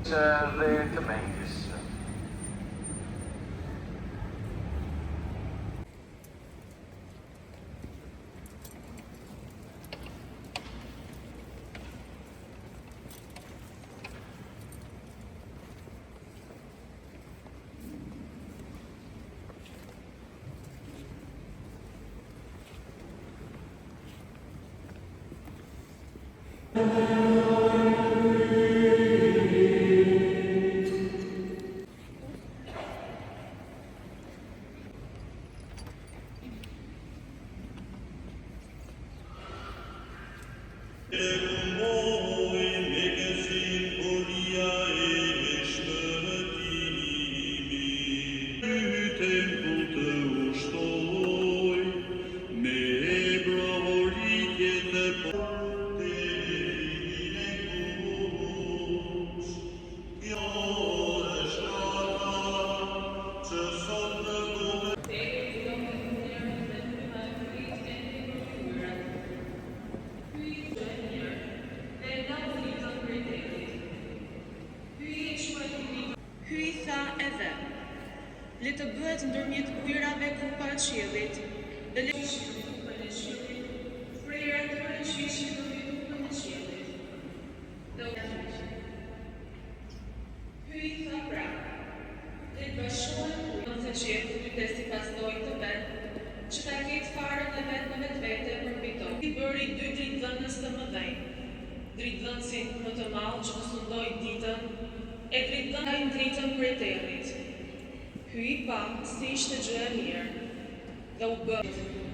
dhe të mendjes. Le të bëhet ndërmjet ujërave kupa e qiellit dhe le kupën e qiellit, frejra të rëndësishme në kupën e qiellit. Hyj tha pra, le të bashkohen se që jetë kujtesi pasdoj të vetë, që ta ketë farën e vetë në vetvete për pito. I bëri 2 dritëdhënës të mëdhenj, dritëdhënësin më të mallë që sundoi ditën, e dritëdhënën dritën për eterit. Hyj pa si ishte gjë e mirë, dhe u bë.